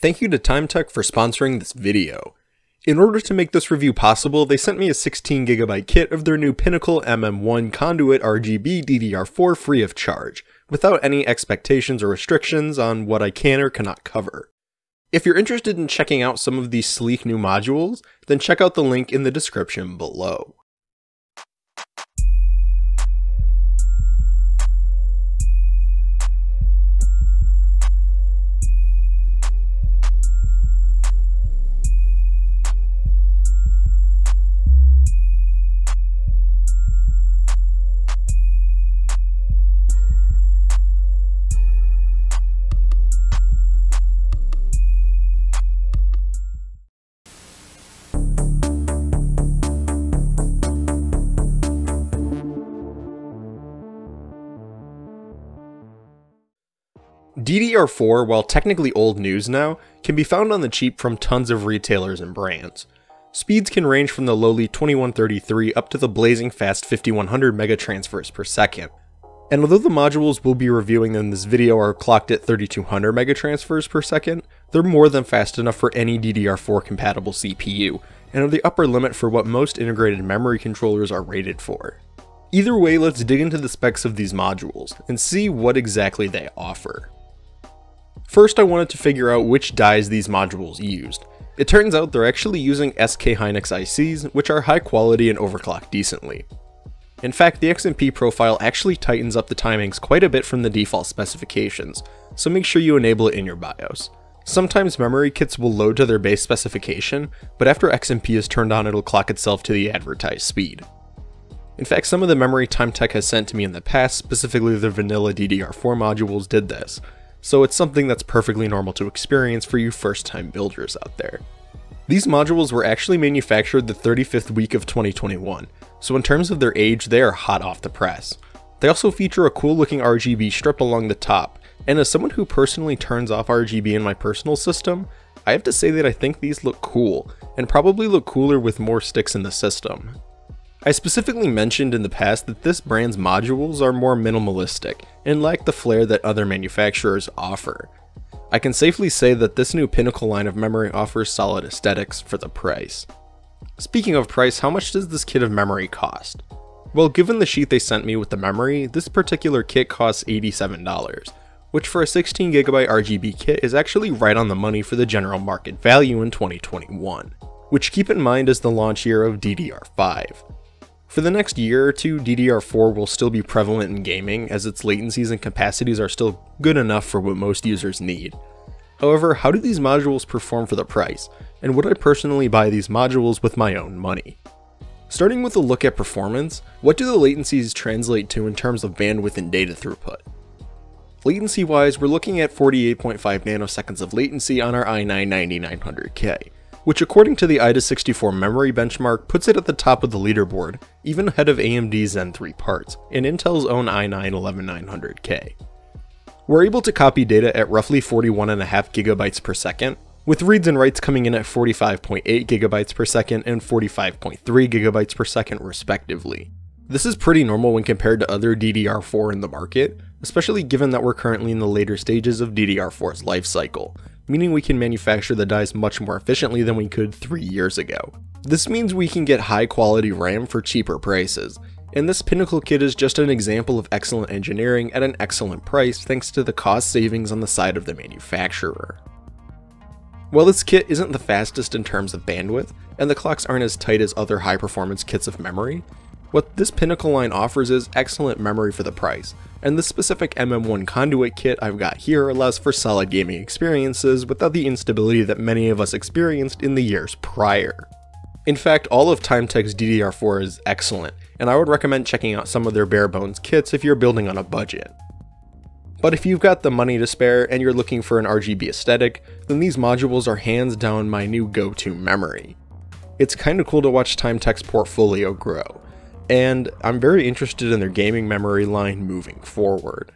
Thank you to TimeTec for sponsoring this video. In order to make this review possible, they sent me a 16GB kit of their new Pinnacle MM1 Konduit RGB DDR4 free of charge, without any expectations or restrictions on what I can or cannot cover. If you're interested in checking out some of these sleek new modules, then check out the link in the description below. DDR4, while technically old news now, can be found on the cheap from tons of retailers and brands. Speeds can range from the lowly 2133 up to the blazing fast 5100 megatransfers per second. And although the modules we'll be reviewing in this video are clocked at 3200 megatransfers per second, they're more than fast enough for any DDR4 compatible CPU, and are the upper limit for what most integrated memory controllers are rated for. Either way, let's dig into the specs of these modules, and see what exactly they offer. First, I wanted to figure out which dies these modules used. It turns out they're actually using SK Hynix ICs, which are high quality and overclock decently. In fact, the XMP profile actually tightens up the timings quite a bit from the default specifications, so make sure you enable it in your BIOS. Sometimes memory kits will load to their base specification, but after XMP is turned on, it'll clock itself to the advertised speed. In fact, some of the memory TimeTec has sent to me in the past, specifically the vanilla DDR4 modules, did this. So it's something that's perfectly normal to experience for you first-time builders out there. These modules were actually manufactured the 35th week of 2021, so in terms of their age, they are hot off the press. They also feature a cool looking RGB strip along the top, and as someone who personally turns off RGB in my personal system, I have to say that I think these look cool, and probably look cooler with more sticks in the system. I specifically mentioned in the past that this brand's modules are more minimalistic and lack the flair that other manufacturers offer. I can safely say that this new Pinnacle line of memory offers solid aesthetics for the price. Speaking of price, how much does this kit of memory cost? Well, given the sheet they sent me with the memory, this particular kit costs $87, which for a 16GB RGB kit is actually right on the money for the general market value in 2021, which keep in mind is the launch year of DDR5. For the next year or two, DDR4 will still be prevalent in gaming, as its latencies and capacities are still good enough for what most users need. However, how do these modules perform for the price, and would I personally buy these modules with my own money? Starting with a look at performance, what do the latencies translate to in terms of bandwidth and data throughput? Latency-wise, we're looking at 48.5 nanoseconds of latency on our i9-9900K. Which according to the IDA64 memory benchmark puts it at the top of the leaderboard, even ahead of AMD's Zen 3 parts, and Intel's own i9-11900K. We're able to copy data at roughly 41.5 GB per second, with reads and writes coming in at 45.8 GB per second and 45.3 GB per second respectively. This is pretty normal when compared to other DDR4 in the market, especially given that we're currently in the later stages of DDR4's life cycle, meaning we can manufacture the dies much more efficiently than we could 3 years ago. This means we can get high quality RAM for cheaper prices, and this Pinnacle kit is just an example of excellent engineering at an excellent price thanks to the cost savings on the side of the manufacturer. While this kit isn't the fastest in terms of bandwidth, and the clocks aren't as tight as other high performance kits of memory, what this Pinnacle line offers is excellent memory for the price, and the specific MM1 Konduit kit I've got here allows for solid gaming experiences without the instability that many of us experienced in the years prior. In fact, all of TimeTec's DDR4 is excellent, and I would recommend checking out some of their bare bones kits if you're building on a budget. But if you've got the money to spare and you're looking for an RGB aesthetic, then these modules are hands down my new go-to memory. It's kinda cool to watch TimeTec's portfolio grow, and I'm very interested in their gaming memory line moving forward.